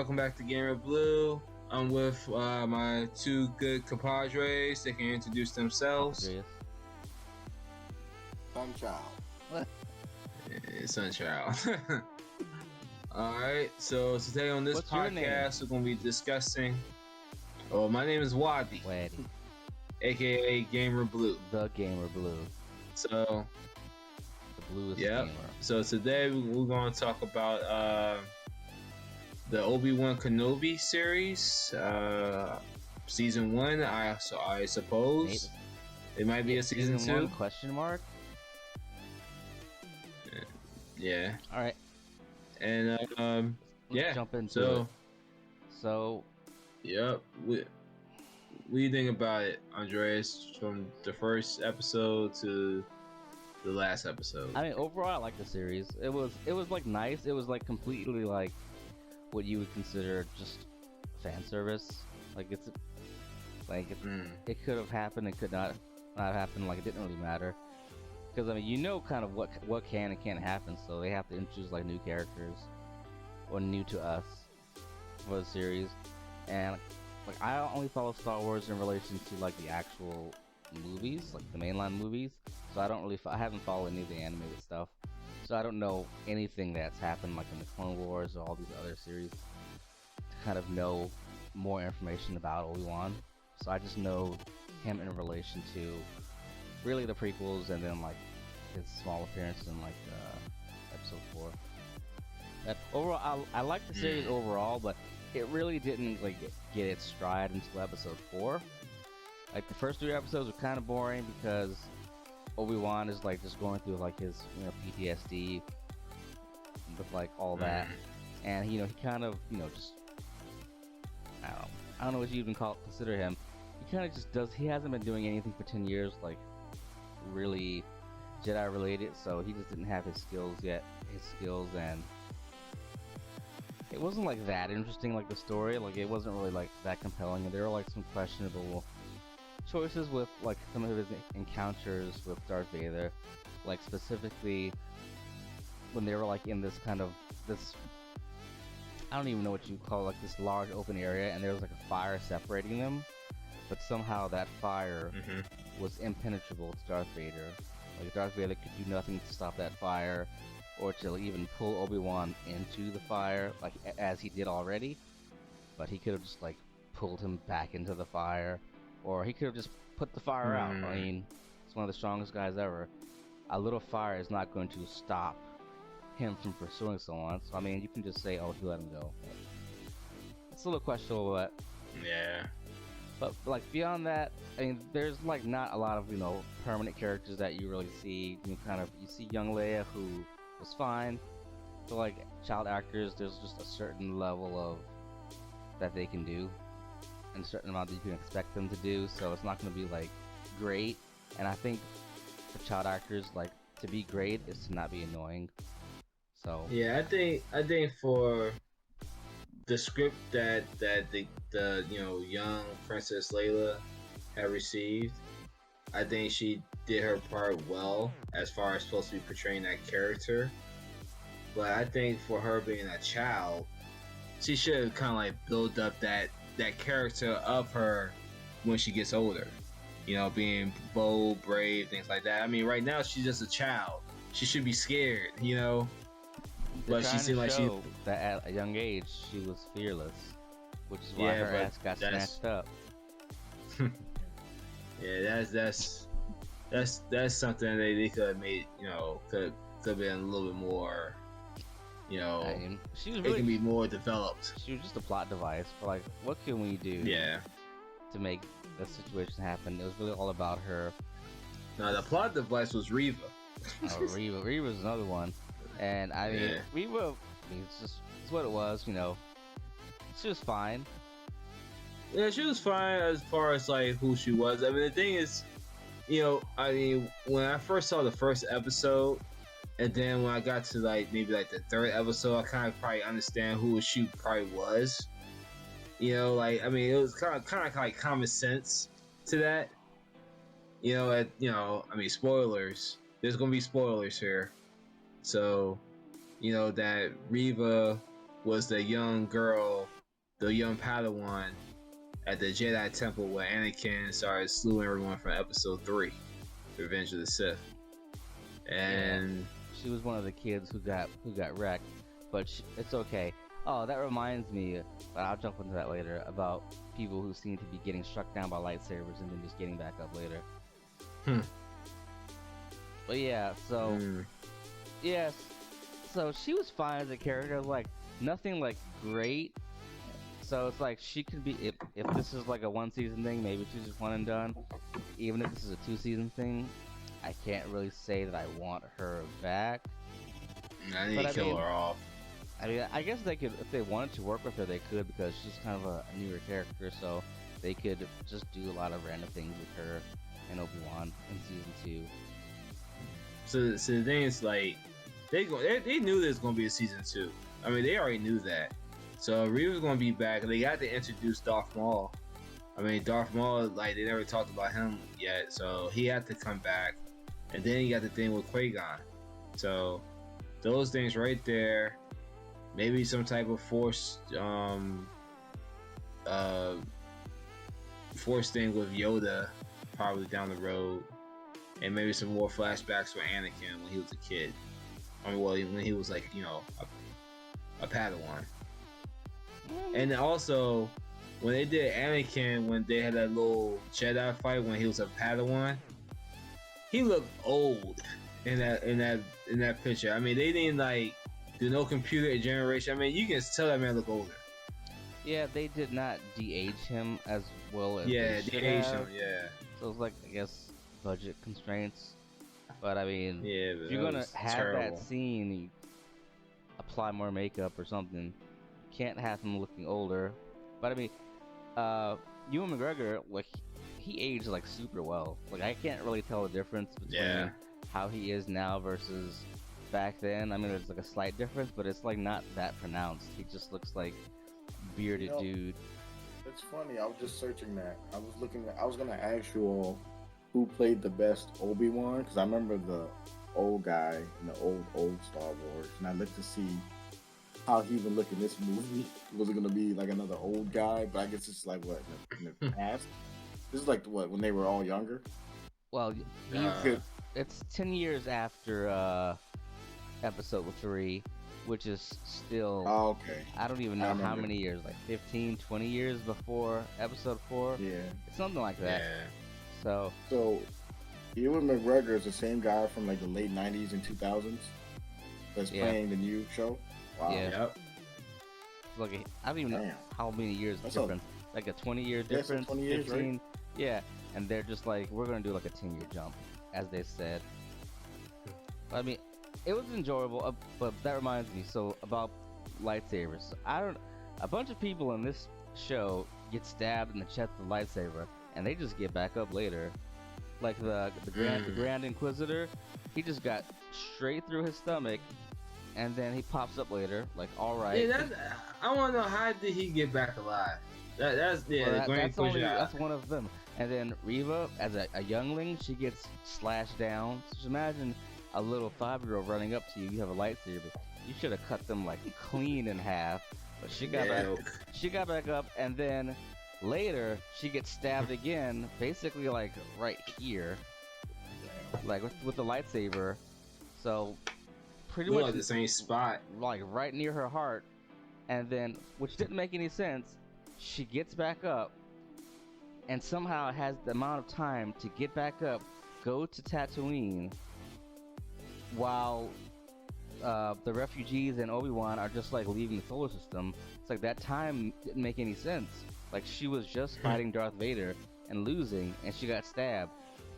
welcome back to Gamerbloo. I'm with my two good compadres. They can introduce themselves. Sunchild. Sunchild. Alright, so today on this What's your podcast, we're going to be discussing... Oh, my name is Wadi, aka Gamerbloo. The Gamerbloo. So... The bluest gamer. So today we're going to talk about the Obi-Wan Kenobi series, season 1. I suppose it might be a season 2. 1 question mark? Yeah. All right. And Let's jump into it. So, yep. What do you think about it, Andreas? From the first episode to the last episode. I mean, overall, I like the series. It was like nice. It was like completely like what you would consider just fan service. Like it could have happened. It could not happen. Like it didn't really matter. Because I mean, you know, kind of what can and can't happen. So they have to introduce like new characters or new to us for the series. And like I only follow Star Wars in relation to like the actual movies, like the mainline movies. So I haven't followed any of the animated stuff. So I don't know anything that's happened like in the Clone Wars or all these other series to kind of know more information about Obi-Wan. So I just know him in relation to really the prequels and then like his small appearance in like episode 4. But overall, I like the series overall, but it really didn't like get its stride until episode 4. Like the first 3 episodes were kind of boring because Obi-Wan is like just going through like his PTSD with like all that, and he kind of just I don't know what you even consider him. He kind of just does. He hasn't been doing anything for 10 years, like really Jedi related. So he just didn't have his skills yet. And it wasn't like that interesting. Like the story, like it wasn't really like that compelling, and there were like some questionable choices with like some of his encounters with Darth Vader, like specifically when they were like in this kind of I don't even know what you call it, like this large open area, and there was like a fire separating them, but somehow that fire was impenetrable to Darth Vader. Like Darth Vader could do nothing to stop that fire or to even pull Obi-Wan into the fire like as he did already, but he could have just like pulled him back into the fire. Or he could have just put the fire out. I mean, he's one of the strongest guys ever. A little fire is not going to stop him from pursuing someone. So, I mean, you can just say, oh, he let him go. But it's a little questionable, but... Yeah. But, like, beyond that, I mean, there's, like, not a lot of, permanent characters that you really see. You see young Leia, who was fine. But, like, child actors, there's just a certain level of... that they can do. And a certain amount that you can expect them to do, so it's not going to be like great. And I think for child actors, like to be great is to not be annoying. So yeah, I think for the script that the young Princess Leia had received, I think she did her part well as far as supposed to be portraying that character. But I think for her being a child, she should have kind of like built up that character of her when she gets older, being bold, brave, things like that. I mean, right now she's just a child. She should be scared, But she seemed like that at a young age she was fearless, which is why her ass got snatched up. Yeah, that's something they could have made. Could have been a little bit more. I mean, it can be more developed. She was just a plot device for like, what can we do? Yeah. To make the situation happen. It was really all about her. No, the plot device was Reva. Oh, Reva. Reva's another one. And I mean, Reva. It's what it was. She was fine. Yeah, she was fine as far as like who she was. I mean, the thing is, when I first saw the first episode. And then when I got to maybe the 3rd episode, I kind of probably understand who she probably was. I mean, it was kind of like common sense to that. I mean, spoilers. There's gonna be spoilers here. So, that Reva was the young girl, the young Padawan at the Jedi Temple where Anakin started slewing everyone from Episode 3, Revenge of the Sith. And yeah, she was one of the kids who got wrecked, but it's okay. Oh, that reminds me, but I'll jump into that later, about people who seem to be getting struck down by lightsabers and then just getting back up later. But yeah, so yes, so she was fine as a character, like nothing like great. So it's like she could be, if this is like a 1 season thing, maybe she's just one and done. Even if this is a 2 season thing, I can't really say that I want her back. I need to kill her off. I mean, I guess they could, if they wanted to work with her, they could, because she's kind of a newer character, so they could just do a lot of random things with her and Obi-Wan in season 2. So the thing is, like, they knew there's gonna be a season 2. I mean, they already knew that. So Reva's gonna be back. They got to introduce Darth Maul. I mean, Darth Maul, like, they never talked about him yet, so he had to come back. And then you got the thing with Qui-Gon. So those things right there. Maybe some type of force thing with Yoda probably down the road. And maybe some more flashbacks for Anakin when he was a kid. I mean, well, when he was like, you know, a Padawan. And also, when they did Anakin, when they had that little Jedi fight when he was a Padawan, he looked old in that picture. I mean, they didn't like do no computer generation. I mean, you can tell that man looked older. Yeah, they did not de-age him as well as de-age him. Yeah. So it's like, I guess, budget constraints. But I mean, yeah, if you're gonna have that scene, you apply more makeup or something. You can't have him looking older. But I mean, Ewan McGregor, like, he aged like super well. Like, I can't really tell the difference between how he is now versus back then. I mean, there's like a slight difference, but it's like not that pronounced. He just looks like bearded dude. It's funny. I was just searching that. I was gonna ask you all who played the best Obi-Wan, because I remember the old guy in the old Star Wars, and I looked to see how he would look in this movie. Was it gonna be like another old guy? But I guess it's like what in the past. This is like what, when they were all younger. Well, it's 10 years after Episode 3, which is still. Oh, okay. I don't even know how many years, like 15, 20 years before Episode 4. Yeah. It's something like that. Yeah. So Ewan McGregor is the same guy from like the late 90s and 2000s that's playing the new show. Wow. Yeah. Yep. Like, I don't even know how many years difference. Like a 20-year difference. 20 years, 15. Right? Yeah. And they're just like, we're gonna do like a 10-year jump, as they said. I mean, it was enjoyable, but that reminds me. So about lightsabers, a bunch of people in this show get stabbed in the chest with a lightsaber, and they just get back up later. Like the Grand Inquisitor, he just got straight through his stomach, and then he pops up later. Like, all right. Yeah, I want to know, how did he get back alive? That's the Grand Inquisitor. That's one of them. And then Reva, as a youngling, she gets slashed down. So just imagine a little 5-year-old running up to you. You have a lightsaber. You should have cut them like clean in half. But she got back up, and then later she gets stabbed again, basically like right here, like with the lightsaber. So pretty much the same spot, like right near her heart. And then, which didn't make any sense, she gets back up, and somehow has the amount of time to get back up, go to Tatooine, while the refugees and Obi-Wan are just like leaving the solar system. It's like that time didn't make any sense. Like, she was just fighting Darth Vader and losing, and she got stabbed,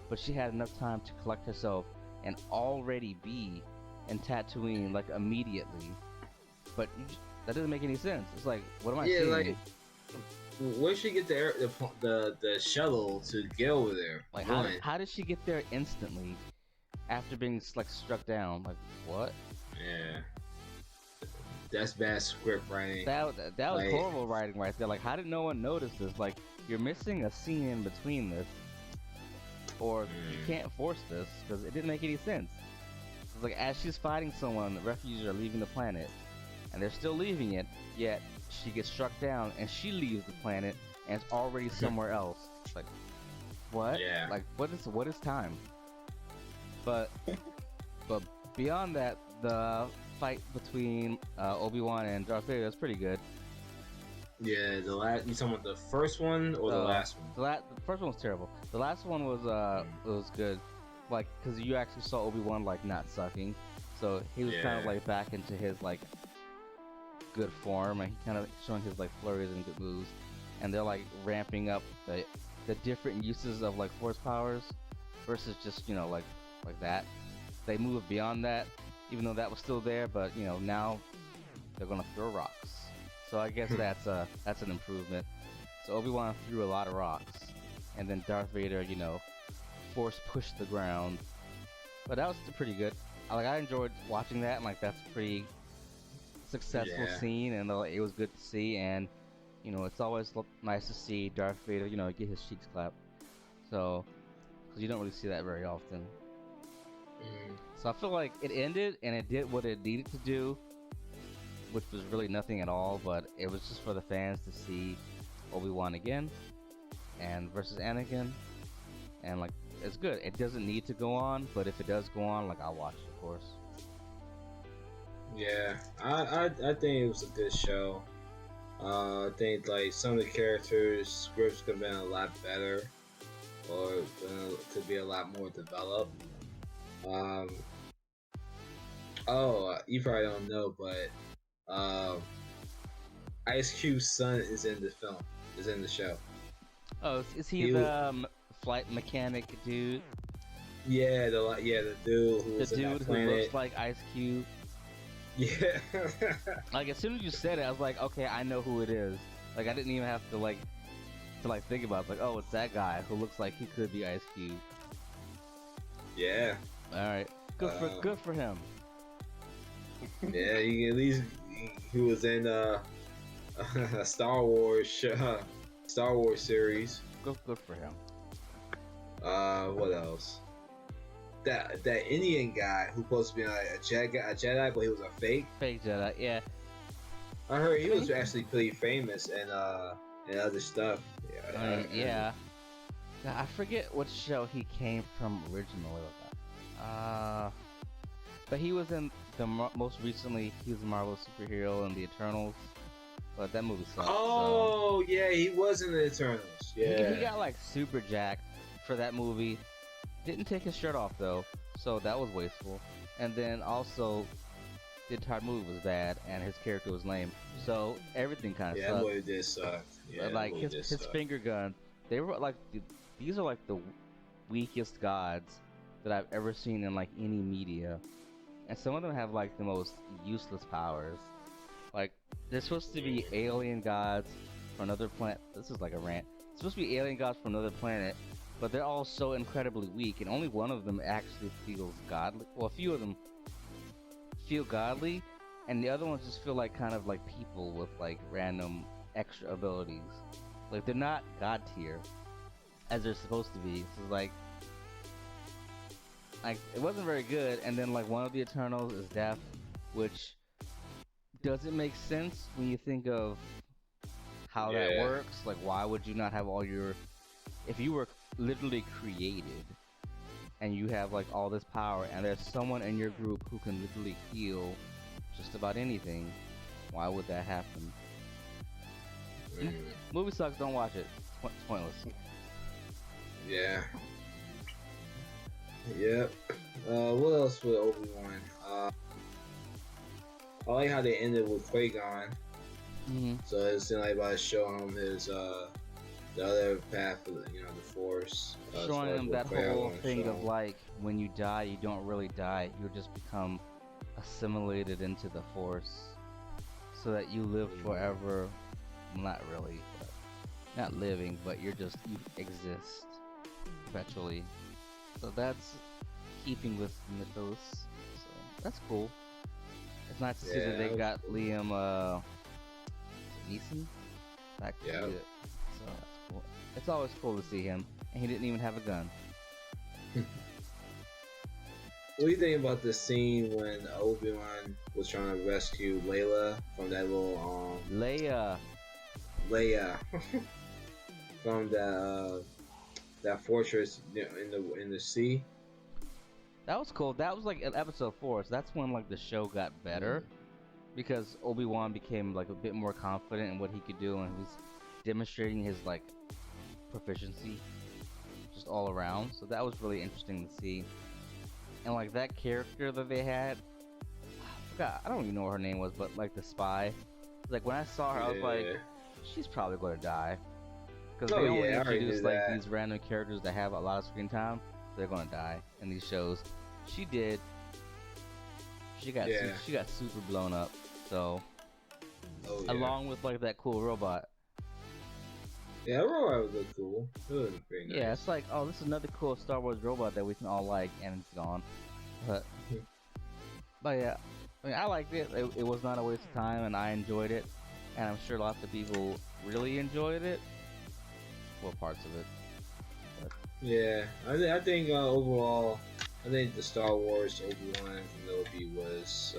but she had enough time to collect herself and already be in Tatooine like immediately. But that doesn't make any sense. It's like, what am I seeing? Like, where'd she get the shuttle to get over there? Like, how did she get there instantly after being like struck down? Like, what? Yeah, that's bad script writing. That was horrible writing right there. Like, how did no one notice this? Like, you're missing a scene in between this, or you can't force this because it didn't make any sense. It's like, as she's fighting someone, the refugees are leaving the planet, and they're still leaving it. Yet she gets struck down, and she leaves the planet, and it's already somewhere else. It's like, what? Yeah. Like, what is time? But beyond that, the fight between Obi-Wan and Darth Vader is pretty good. Yeah, the last. You talking about the first one or the last one? The first one was terrible. The last one was good, like because you actually saw Obi-Wan like not sucking, so he was kind of like back into his like good form, and he kind of showing his like flurries and good moves, and they're like ramping up the different uses of like force powers versus just like that. They moved beyond that, even though that was still there, but now they're gonna throw rocks. So I guess that's an improvement. So Obi-Wan threw a lot of rocks, and then Darth Vader, force pushed the ground. But that was pretty good. I enjoyed watching that, and like that's a pretty successful scene, and it was good to see. And it's always nice to see Darth Vader, get his cheeks clapped. So, because you don't really see that very often. So I feel like it ended, and it did what it needed to do, which was really nothing at all, but it was just for the fans to see Obi-Wan again and versus Anakin, and like it's good. It doesn't need to go on, but if it does go on, like I'll watch it, of course. Yeah, I think it was a good show. I think like some of the characters scripts could have been a lot better, or could be a lot more developed. You probably don't know, but Ice Cube's son is in the film, is in the show. Oh, is he the flight mechanic dude? Yeah, the dude who was in that planet. Who looks like Ice Cube. Yeah. Like as soon as you said it, I was like, okay, I know who it is. Like I didn't even have to think about it. Like, oh, it's that guy who looks like he could be Ice Cube. Yeah. All right. Good for him. Yeah, at least he was in a Star Wars series. Good for him. What else? That Indian guy who supposed to be like a Jedi, but he was a fake Jedi. Yeah. I heard he was actually pretty famous and other stuff. Yeah. I forget what show he came from originally. But he was in most recently. He was a Marvel superhero in the Eternals, but that movie sucked. Oh yeah, he was in the Eternals. Yeah, he got like super jacked for that movie. Didn't take his shirt off though, so that was wasteful. And then also, the entire movie was bad, and his character was lame. So everything kind of sucked. Yeah, that movie did suck. Yeah, like his finger gun, they were like these are like the weakest gods that I've ever seen in like any media. And some of them have like the most useless powers. Like they're supposed to be alien gods from another planet. This is like a rant. It's supposed to be alien gods from another planet, but they're all so incredibly weak, and only one of them actually feels godly. Well, a few of them feel godly, and the other ones just feel like kind of like people with like random extra abilities. Like they're not god tier as they're supposed to be. So like it wasn't very good. And then like one of the Eternals is deaf, which doesn't make sense when you think of how that works. Like why would you not have all your, if you were literally created and you have like all this power and there's someone in your group who can literally heal just about anything, why would that happen? Movie sucks, don't watch it. It's pointless. Yeah. Yep. What else with Obi-Wan? I like how they ended with Qui-Gon. So it seemed like about showing him his the other path of the Force. Showing him that whole thing of like when you die, you don't really die. You just become assimilated into the Force, so that you live forever. Well, not really, but not living, but you exist perpetually. So that's keeping with mythos. So that's cool. It's nice to see that they got Liam Neeson back to it. So that's cool. It's always cool to see him, and he didn't even have a gun. What do you think about the scene when Obi-Wan was trying to rescue Layla from that little Leia. Leia from that fortress in the sea? That was cool. That was like in episode 4, so that's when like the show got better because Obi-Wan became like a bit more confident in what he could do, and he was demonstrating his like proficiency just all around. So that was really interesting to see. And like that character that they had, I forgot. I don't even know what her name was, but like the spy. Like when I saw her, I was like, she's probably going to die because they only introduce like these random characters that have a lot of screen time. They're going to die in these shows. She did. She got super blown up. So along with like that cool robot. Yeah, that robot would look cool. It would look pretty nice. Yeah, it's like, oh, this is another cool Star Wars robot that we can all like, and it's gone. But yeah, I mean, I liked it. It was not a waste of time, and I enjoyed it. And I'm sure lots of people really enjoyed it. Well, parts of it. But. Yeah, I think overall, I think the Star Wars Obi-Wan Kenobi was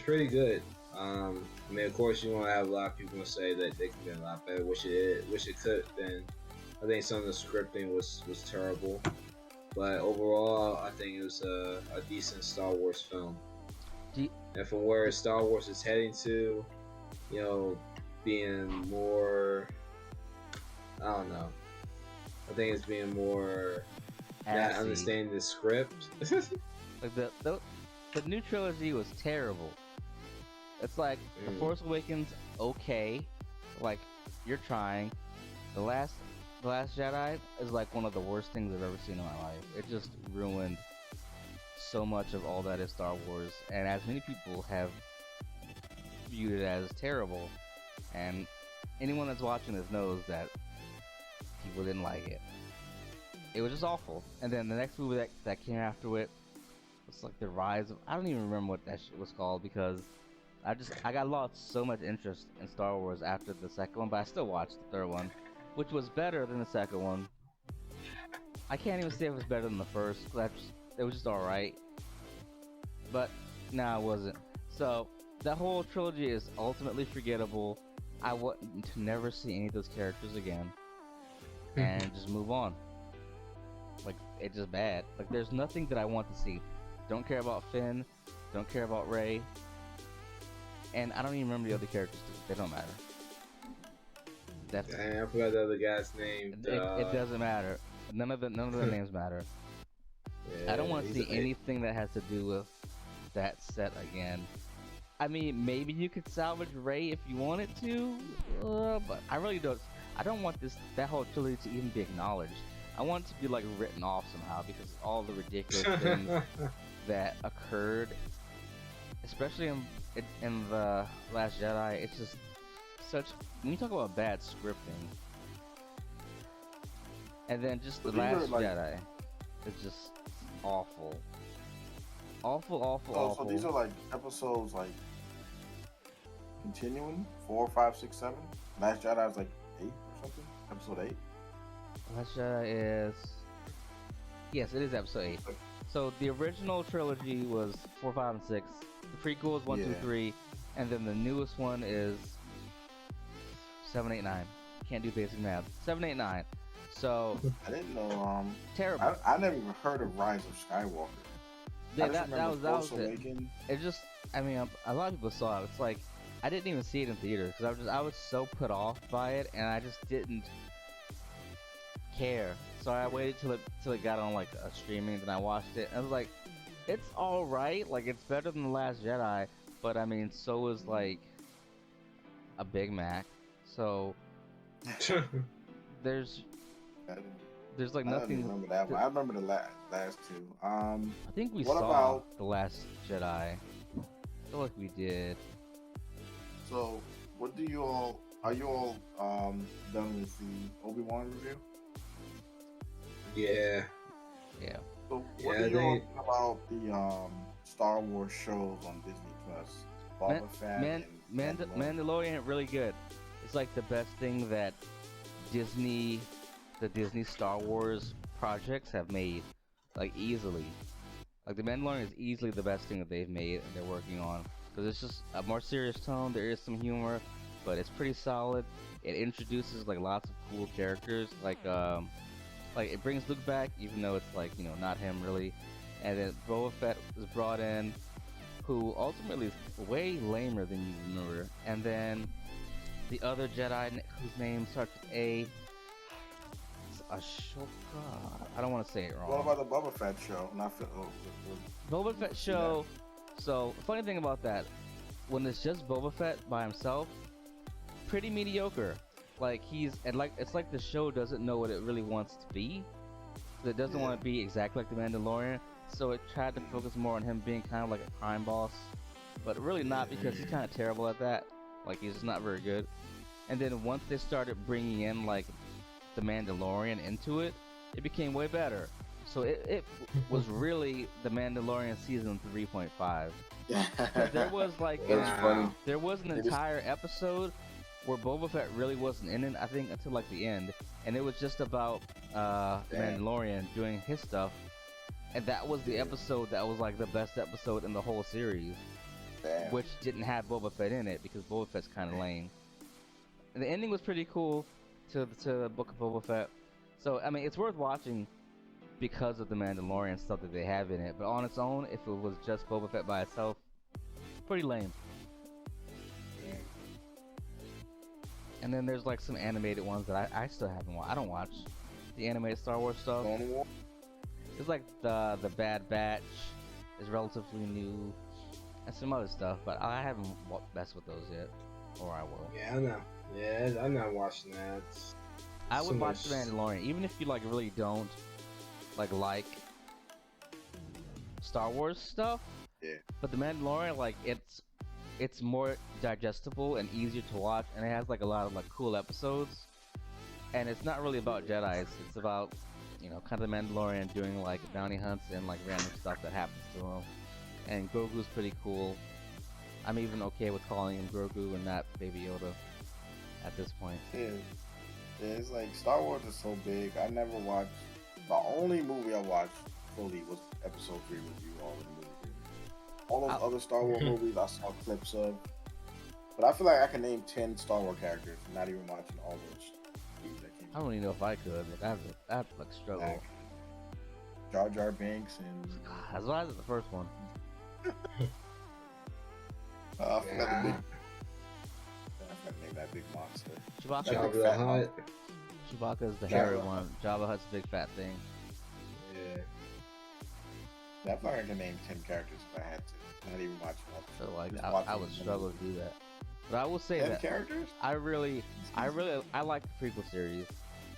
pretty good. I mean, of course, you want to have a lot of people say that they could have been a lot better. Wish it could have been. I think some of the scripting was terrible, but overall, I think it was a decent Star Wars film. And from where Star Wars is heading to, you know, being more, I don't know. I think it's being more not understanding the script. Like the new trilogy was terrible. It's like The Force Awakens, okay, like you're trying. The Last Jedi is like one of the worst things I've ever seen in my life. It just ruined so much of all that is Star Wars, and as many people have viewed it as terrible, and anyone that's watching this knows that people didn't like it. It was just awful. And then the next movie that came after it was like The Rise of, I don't even remember what that shit was called because I got lost so much interest in Star Wars after the second one, but I still watched the third one, which was better than the second one. I can't even say it was better than the first. It was just alright. But no, it wasn't. So that whole trilogy is ultimately forgettable. I want to never see any of those characters again, and just move on. Like, it's just bad. Like, there's nothing that I want to see. Don't care about Finn. Don't care about Rey. And I don't even remember the other characters. They don't matter. Dang, I forgot the other guy's name. It doesn't matter. None of the names matter. Yeah, I don't want to see anything that has to do with that set again. I mean, maybe you could salvage Rey if you wanted to, but I really don't. I don't want that whole trilogy to even be acknowledged. I want it to be like written off somehow because of all the ridiculous things that occurred, especially in the Last Jedi. It's just such, when you talk about bad scripting, and then just the Last Jedi, it's just awful. Awful. So these are like episodes like continuing 4, 5, 6, 7. Last Jedi is like 8 or something. Episode 8. Last Jedi is, yes, it is episode 8. So the original trilogy was 4, 5, and 6. The prequel is 1, 2, 3, and then the newest one is 7, 8, 9. Can't do basic math. 7, 8, 9. So I didn't know. Terrible. I never even heard of Rise of Skywalker. Yeah, that was it. It just, I mean, a lot of people saw it. It's like I didn't even see it in theaters because I was so put off by it, and I just didn't care. So I waited till it got on like a streaming, then I watched it, and I was like, it's all right. Like, it's better than The Last Jedi, but I mean, so is like a Big Mac. So there's like nothing. I remember that one. I remember the last two. I think we saw The Last Jedi. I feel like we did. So, what do you all? Are you all done with the Obi-Wan review? Yeah. Yeah. So, what do you all think about the Star Wars shows on Disney Plus? Boba Fett and Mandalorian really good. It's like the best thing that the Disney Star Wars projects have made, like, easily. Like, The Mandalorian is easily the best thing that they've made and they're working on. Because it's just a more serious tone, there is some humor, but it's pretty solid. It introduces, like, lots of cool characters, like, it brings Luke back, even though it's, like, you know, not him, really. And then Boba Fett is brought in, who ultimately is way lamer than you remember. And then the other Jedi, whose name starts with A, Ashoka. I don't want to say it wrong. What about the Boba Fett show? Boba Fett show. So, funny thing about that, when it's just Boba Fett by himself, pretty mediocre. Like, it's like the show doesn't know what it really wants to be. It doesn't want to be exactly like the Mandalorian, so it tried to focus more on him being kind of like a crime boss, but really not, because he's kind of terrible at that. Like, he's just not very good. And then once they started bringing in, like, the Mandalorian into it, it became way better. So it was really the Mandalorian season 3.5. There was like there was an entire episode where Boba Fett really wasn't in it, I think, until like the end, and it was just about the Mandalorian doing his stuff, and that was the episode that was like the best episode in the whole series, which didn't have Boba Fett in it because Boba Fett's kind of lame. And the ending was pretty cool to the Book of Boba Fett. So I mean, it's worth watching because of the Mandalorian stuff that they have in it. But on its own, if it was just Boba Fett by itself, pretty lame. And then there's like some animated ones that I still haven't watched. I don't watch the animated Star Wars stuff. It's like the Bad Batch is relatively new, and some other stuff, but I haven't messed with those yet, or I will. Yeah, I'm not watching that. I would watch The Mandalorian, even if you like really don't like Star Wars stuff. Yeah. But The Mandalorian, like, it's more digestible and easier to watch, and it has like a lot of like cool episodes. And it's not really about Jedi's. It's about, you know, kind of the Mandalorian doing like bounty hunts and like random stuff that happens to him. And Grogu's pretty cool. I'm even okay with calling him Grogu and not Baby Yoda at this point. Yeah, it's like Star Wars is so big. I never watched. The only movie I watched fully was Episode 3 review. All those other Star Wars movies I saw clips of. But I feel like I can name 10 Star Wars characters, not even watching all those movies that came out. I don't even know if I could. Like, I'd like struggle. Jar Jar Binks and... That's why I was the first one. I forgot the big... I forgot to name that big monster. Chewbacca. Jabba the Hutt. Chewbacca is the hairy one. Jabba Hutt's the big fat thing. Yeah. I feel like I can name 10 characters if I had to. Not even watch one. So like I would struggle to do that. But I will say 10 that characters? I like the prequel series.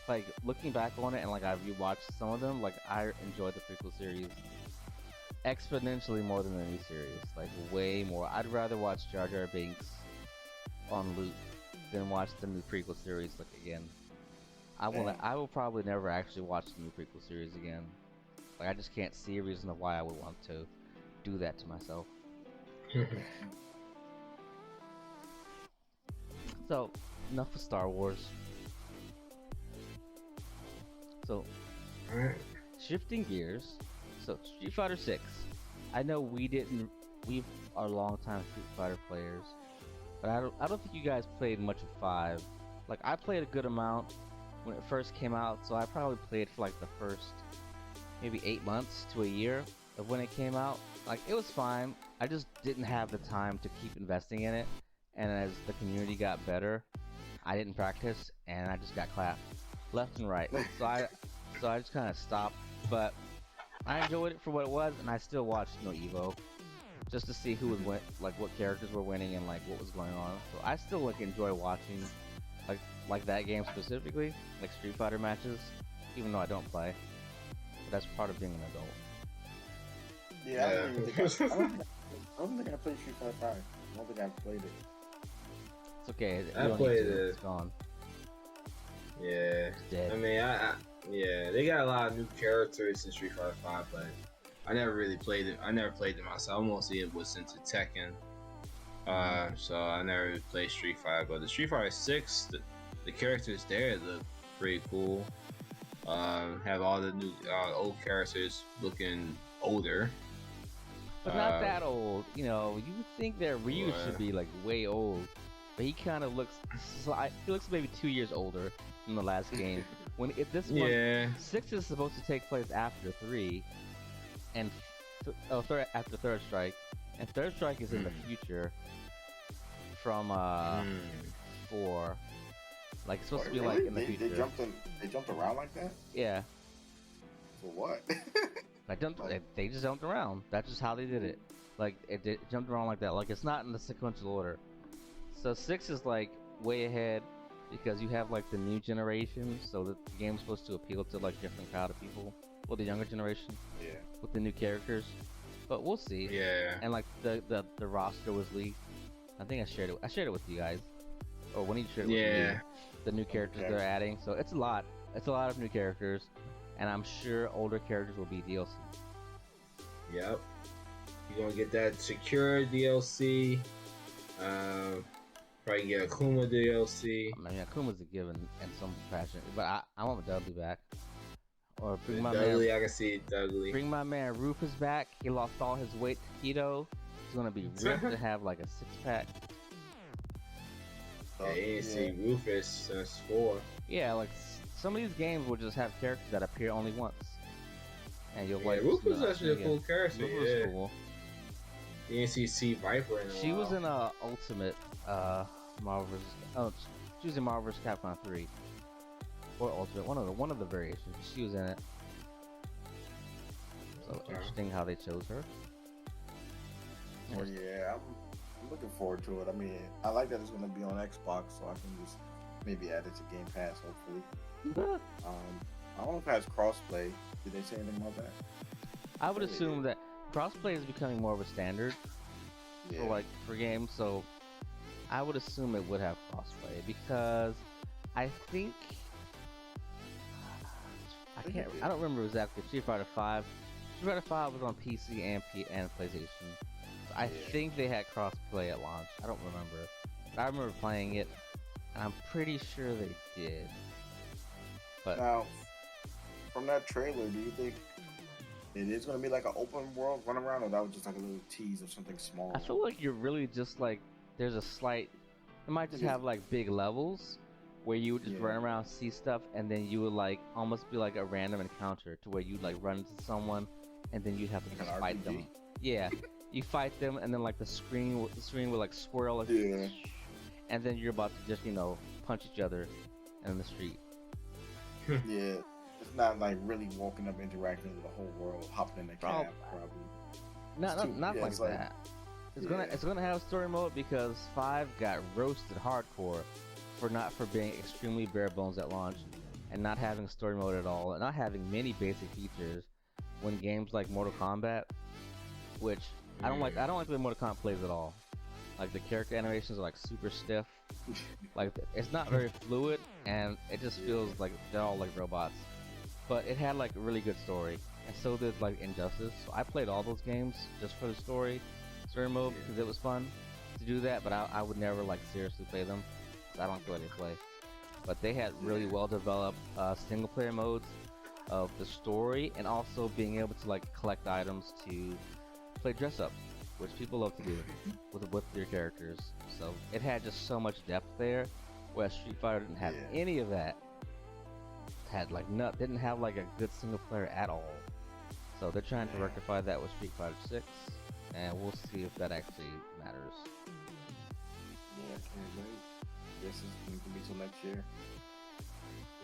Like, looking back on it and like I rewatched some of them, like I enjoyed the prequel series exponentially more than the new series. Like, way more. I'd rather watch Jar Jar Binks on loop than watch the new prequel series like again. I will probably never actually watch the new prequel series again. Like, I just can't see a reason of why I would want to do that to myself. So, enough of Star Wars. So, shifting gears. So, Street Fighter 6. I know we are longtime Street Fighter players, but I don't think you guys played much of 5. Like, I played a good amount when it first came out, so I probably played for like the first maybe 8 months to a year of when it came out. Like, it was fine. I just didn't have the time to keep investing in it. And as the community got better, I didn't practice, and I just got clapped left and right. So I just kind of stopped. But I enjoyed it for what it was, and I still watched No Evo just to see who was like what characters were winning and like what was going on. So I still like enjoy watching like that game specifically, like Street Fighter matches, even though I don't play. But that's part of being an adult. Yeah, I don't think I played Street Fighter 5. I don't think I played it. It's okay. I played it. It's gone. Yeah. It's dead. I mean, yeah, they got a lot of new characters in Street Fighter 5, but I never really played it. I never played it myself. Mostly it was into Tekken. So I never really played Street Fighter. But the Street Fighter 6, the characters there look pretty cool. Have all the new old characters looking older. but not that old. You know, you would think that Ryu should be like way old, but he kind of looks. He looks maybe 2 years older from the last game. When this one, 6 is supposed to take place after 3, and after Third Strike, and Third Strike is in the future from 4. Like it's supposed to be like in the future. They jumped around like that? Yeah. For what? They just jumped around. That's just how they did it. Like it jumped around like that. Like it's not in the sequential order. So 6 is like way ahead because you have like the new generation. So the game's supposed to appeal to like different crowd of people. Well, the younger generation. Yeah. With the new characters. But we'll see. Yeah. And like the roster was leaked. I think I shared it. I shared it with you guys. Or when you shared it with me. The new characters they're adding. So it's a lot. It's a lot of new characters. And I'm sure older characters will be DLC. Yep. You're gonna get that secure DLC. Probably get Akuma DLC. I mean, Akuma's a given in some fashion, but I want Dudley back. Or bring my Dudley, man. I can see Dudley. Bring my man Rufus back. He lost all his weight to keto. He's gonna be ripped to have like a 6-pack. Yeah, you didn't see Rufus since 4. Yeah, like some of these games will just have characters that appear only once, and you'll like. Rufus is actually a cool character. Rufus is cool. You didn't see C Viper in a while. She was in Ultimate Marvel's. Oh, she was in Marvel's Capcom 3 or Ultimate. One of the variations. She was in it. So interesting how they chose her. Well, yeah, I'm looking forward to it. I mean, I like that it's going to be on Xbox, so I can just maybe add it to Game Pass, hopefully. I don't know if it has crossplay. Did they say anything about that? I would assume that crossplay is becoming more of a standard for games, so I would assume it would have crossplay because I think I don't remember exactly. Street Fighter 5 was on PC and PlayStation. I think they had crossplay at launch. I don't remember. But I remember playing it, and I'm pretty sure they did. But now, from that trailer, do you think it is going to be like an open world run around, or that was just like a little tease of something small? I feel like you're really just like there's a slight. It might just have like big levels where you would just run around, see stuff, and then you would like almost be like a random encounter to where you'd like run into someone, and then you'd have to just fight them. Yeah. You fight them, and then like the screen would like swirl, like, and then you're about to just punch each other in the street. Yeah, it's not like really walking up, interacting with the whole world, hopping in the cab, probably. Not like that. It's gonna have story mode because 5 got roasted hardcore for being extremely bare bones at launch, and not having story mode at all, and not having many basic features. When games like Mortal Kombat, which I don't like the way Mortal Kombat plays at all. Like the character animations are like super stiff. Like it's not very fluid, and it just feels like they're all like robots. But it had like a really good story, and so did like Injustice. So I played all those games just for the story mode because it was fun to do that. But I would never like seriously play them because I don't feel like they play. But they had really well developed single player modes of the story, and also being able to like collect items to play dress up, which people love to do with their characters. So it had just so much depth there, whereas Street Fighter didn't have any of that. Didn't have like a good single player at all. So they're trying to rectify that with Street Fighter 6, and we'll see if that actually matters. Yeah, can't wait. Guess it's going to be till next year.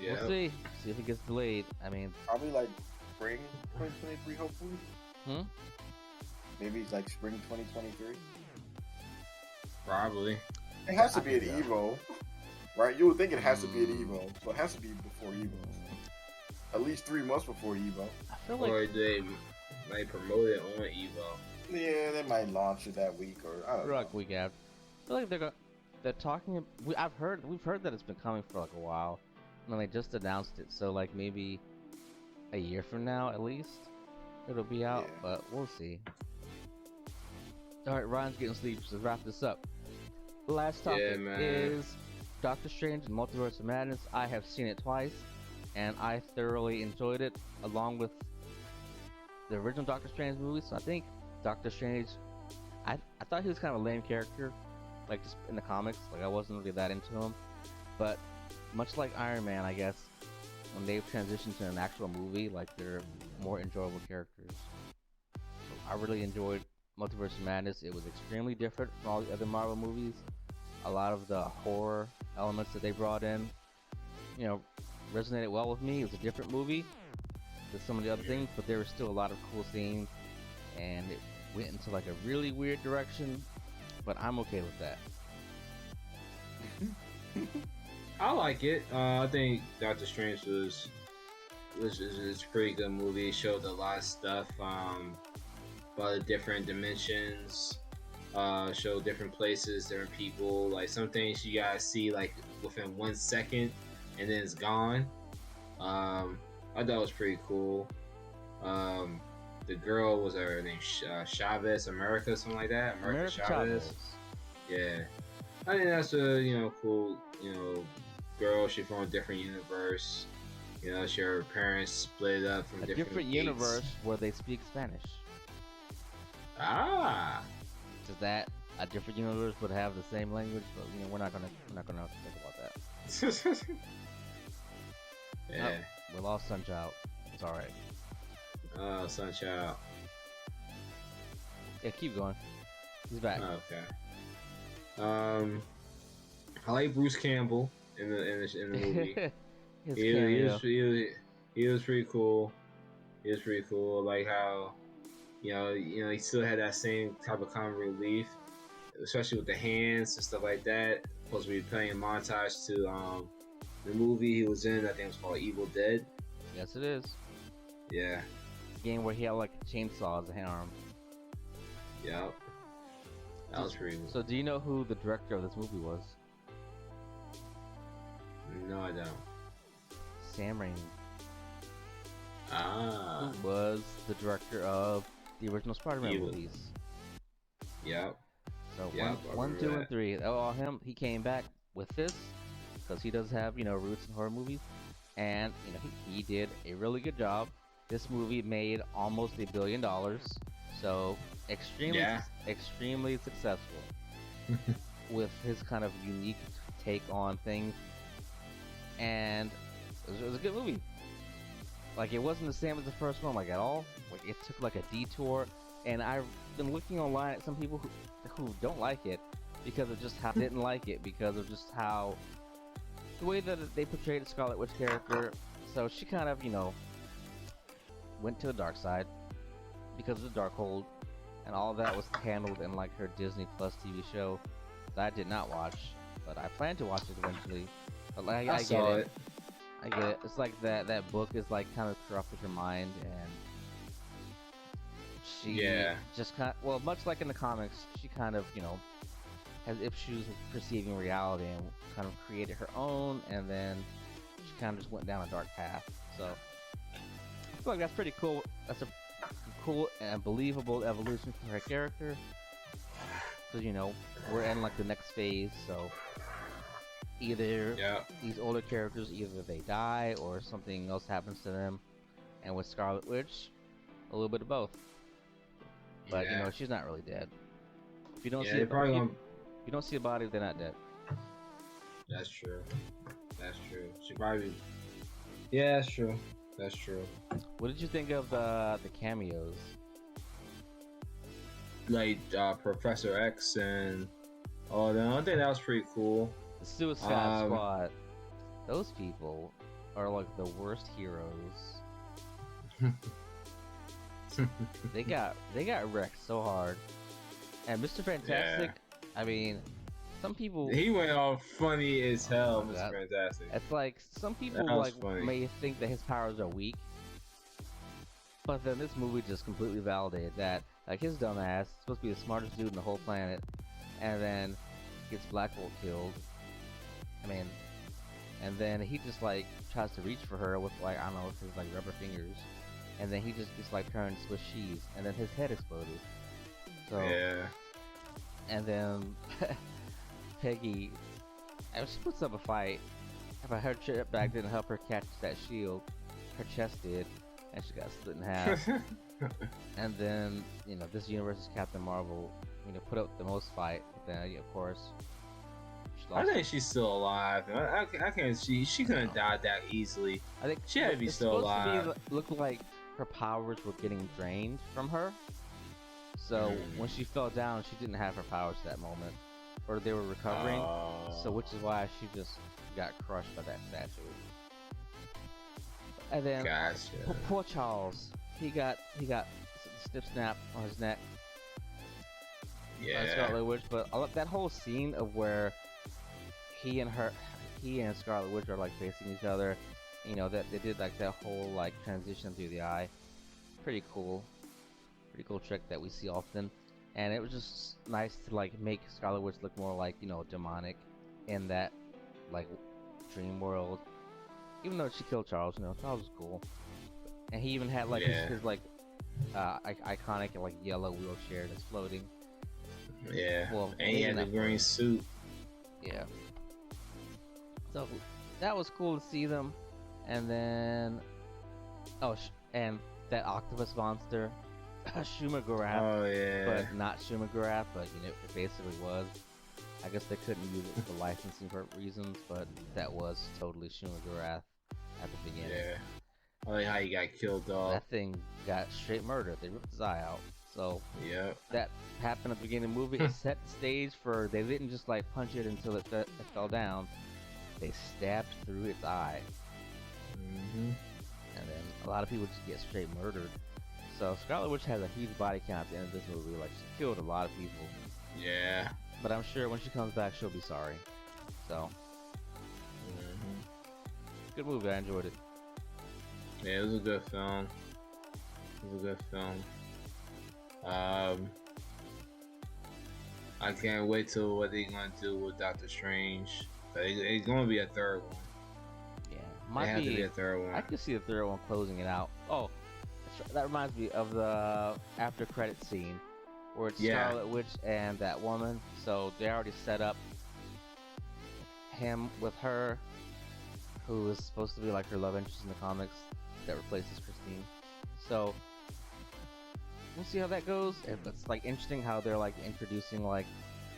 Yeah. We'll see. See if it gets delayed. I mean, probably like spring 2023, hopefully. Maybe it's like spring 2023. Probably. It has to be at Evo, right? You would think it has to be at Evo, so it has to be before Evo. At least 3 months before Evo. I feel like they might promote it on Evo. Yeah, they might launch it that week, or I don't know. Week after. I feel like they're talking. We've heard that it's been coming for like a while, and they just announced it. So like maybe a year from now at least it'll be out, but we'll see. All right, Ryan's getting sleep, so let's wrap this up. The last topic is Doctor Strange and Multiverse of Madness. I have seen it twice, and I thoroughly enjoyed it, along with the original Doctor Strange movie. So I think Doctor Strange, I thought he was kind of a lame character, like just in the comics. Like I wasn't really that into him, but much like Iron Man, I guess when they've transitioned to an actual movie, like they're more enjoyable characters. So I really enjoyed Multiverse of Madness. It was extremely different from all the other Marvel movies. A lot of the horror elements that they brought in, you know, resonated well with me. It was a different movie than some of the other things, but there were still a lot of cool scenes, and it went into like a really weird direction, but I'm okay with that. I like it. I think Doctor Strange was a pretty good movie. It showed a lot of stuff about the different dimensions. Showed different places, different people. Like some things you gotta see like within 1 second, and then it's gone. I thought it was pretty cool. The girl was her name Chavez America, something like that. America Chavez. Yeah, I think that's a cool girl. She's from a different universe. Her parents split up from a different universe where they speak Spanish. Ah, Is that a different universe would have the same language? But we're not gonna think about that. yeah. We lost Sunchild. It's all right. Oh, Sunchild. Yeah, keep going. He's back. Okay. I like Bruce Campbell in the movie. He was pretty cool. He was pretty cool. I like how he still had that same type of comic relief, especially with the hands and stuff like that. Supposed to be playing a montage to the movie he was in. I think it was called Evil Dead. Yes, it is. Yeah. Game where he had like a chainsaw as a arm. Yep. That was pretty cool. So do you know who the director of this movie was? No, I don't. Sam Raimi. Ah. Who was the director of the original Spider-Man movies. Yep. So one, two, and three. Oh, him. He came back with this because he does have roots in horror movies, and he did a really good job. This movie made almost $1 billion, so extremely successful with his kind of unique take on things, and it was a good movie. Like, it wasn't the same as the first one, like, at all. Like, it took like a detour, and I've been looking online at some people who don't like it because of just how didn't like it because of just how the way that they portrayed the Scarlet Witch character. So she kind of went to the dark side because of the Darkhold, and all of that was handled in like her Disney Plus TV show that I did not watch, but I plan to watch it eventually. But like, I get it. I get it. It's like that book is like kind of corrupted her mind, and she just kind of, much like in the comics, she kind of has issues with perceiving reality and kind of created her own, and then she kind of just went down a dark path. So I feel like that's pretty cool. That's a cool and believable evolution for her character. So we're in like the next phase. So either these older characters, either they die or something else happens to them, and with Scarlet Witch, a little bit of both. But she's not really dead. If you don't see you don't see a body, they're not dead. That's true. That's true. She probably. Yeah, that's true. That's true. What did you think of the cameos? Like Professor X and all of them. I think that was pretty cool. The Suicide Squad. Those people are like the worst heroes. They got wrecked so hard. And Mr. Fantastic, I mean, some people he went all funny as hell, Mr. Fantastic. It's like some people may think that his powers are weak. But then this movie just completely validated that. Like, his dumb ass, supposed to be the smartest dude in the whole planet, and then gets Black Bolt killed. I mean, and then he just like tries to reach for her with like, I don't know, with his like rubber fingers, and then he just gets like turned Swiss cheese, and then his head exploded. So and then Peggy, she puts up a fight. If her jetpack didn't help her catch that shield, her chest did, and she got split in half. And then this universe's Captain Marvel, put up the most fight. But then of course, she I lost. think she's still alive. I can't. She couldn't No. die that easily. I think She had to be it's still supposed to alive. be look like her powers were getting drained from her. So when she fell down, she didn't have her powers at that moment, or they were recovering. So which is why she just got crushed by that statue. And then Gotcha. poor Charles, he got snip snap on his neck. Yeah. Scarlet Witch, but that whole scene of where he and Scarlet Witch are like facing each other, that they did like that whole like transition through the eye, pretty cool trick that we see often, and it was just nice to like make Scarlet Witch look more like demonic in that like dream world. Even though she killed Charles, Charles was cool, and he even had like his like iconic like yellow wheelchair that's floating. Yeah. Well, and he had the green suit. Yeah. So that was cool to see them, and then and that octopus monster, Shumagarath. Oh yeah. But not Shumagarath, but it basically was. I guess they couldn't use it for licensing reasons, but that was totally Shumagarath at the beginning. Yeah. I like how he got killed off. That thing got straight murdered. They ripped his eye out. So Yep. that happened at the beginning of the movie. It set the stage for they didn't just like punch it until it fell down. They stabbed through its eye. Mm-hmm. And then a lot of people just get straight murdered. So Scarlet Witch has a huge body count at the end of this movie. Like she killed a lot of people. Yeah. But I'm sure when she comes back, she'll be sorry. So good movie. I enjoyed it. Yeah, it was a good film. It was a good film. I can't wait till what they're gonna do with Doctor Strange. It's gonna be a third one. Yeah, Might have to be a third one. I could see the third one closing it out. Oh, that reminds me of the after credit scene where it's Scarlet Witch and that woman. So they already set up him with her, who is supposed to be like her love interest in the comics that replaces Christine. So we'll see how that goes. It's like interesting how they're like introducing like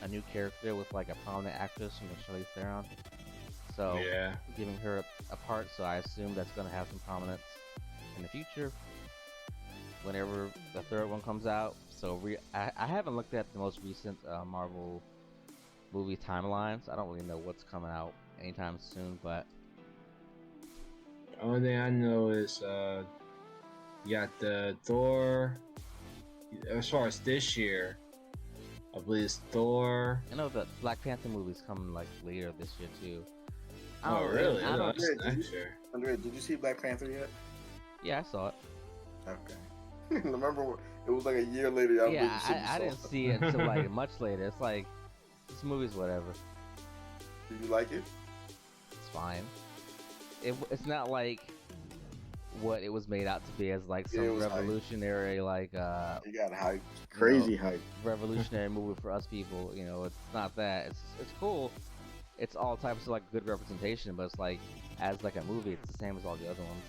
a new character with like a prominent actress from Charlize Theron. So giving her a part. So I assume that's going to have some prominence in the future whenever the third one comes out. So I haven't looked at the most recent Marvel movie timelines. I don't really know what's coming out anytime soon, but only thing I know is you got the Thor. As far as this year, I believe it's Thor. I know the Black Panther movie's coming like later this year too. Oh really? I don't. Andre, did you see Black Panther yet? Yeah, I saw it. Okay. Remember, it was like a year later. Yeah, I didn't see it until like much later. It's like this movie's whatever. Did you like it? It's fine. It's not like what it was made out to be as like some revolutionary hype. like you got hype, crazy hype, revolutionary movie for us people. It's not that. It's cool. It's all types of like good representation, but it's like as like a movie, it's the same as all the other ones.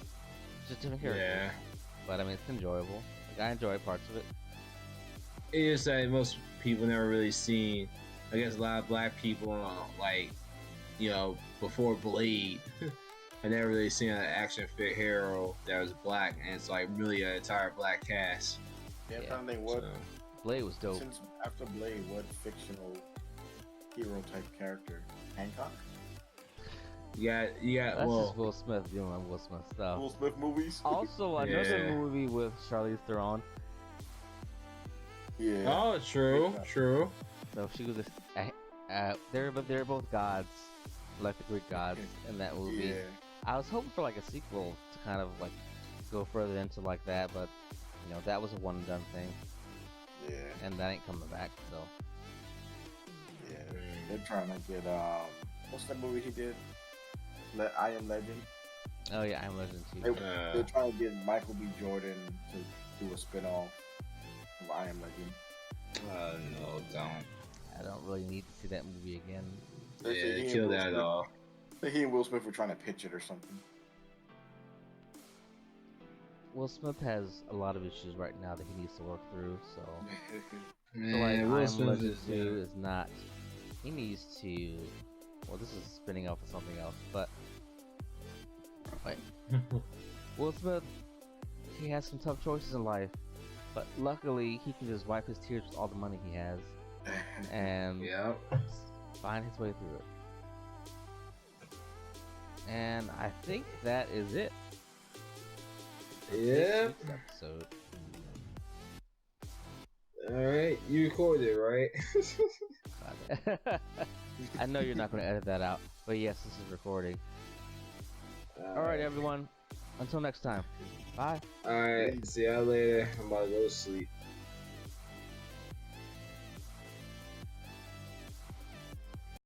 It's just different characters. Yeah. But I mean, it's enjoyable. Like, I enjoy parts of it. It's just that most people never really seen. I guess a lot of black people, like before Blade. I never really seen an action fit hero that was black, and it's like really an entire black cast. Yeah, I'm trying to think what Blade was dope. Since after Blade, what fictional hero type character? Hancock? Yeah. That's just Will Smith doing Will Smith stuff. Will Smith movies. Also, another movie with Charlize Theron. Yeah. Oh, true. So she was they're both gods, like the Greek gods in that movie. Yeah. I was hoping for like a sequel to kind of like go further into like that, but that was a one and done thing. Yeah. And that ain't coming back, so. Yeah. They're trying to get what's that movie he did? I Am Legend. Oh yeah, I Am Legend too. They're trying to get Michael B. Jordan to do a spin-off of I Am Legend. No, don't. I don't really need to see that movie again. Yeah, kill that off. He and Will Smith were trying to pitch it or something. Will Smith has a lot of issues right now that he needs to work through. So Man, I Will Am Smith Legend is 2 is not. He needs to. Well, this is spinning off of something else, but wait. Will Smith, he has some tough choices in life, but luckily he can just wipe his tears with all the money he has and yeah. find his way through it. And I think that is it. For Yeah. this week's episode. All right, you recorded, right? I know you're not going to edit that out, but yes, this is recording. All right, everyone. Until next time. Bye. All right. See y'all later. I'm about to go to sleep.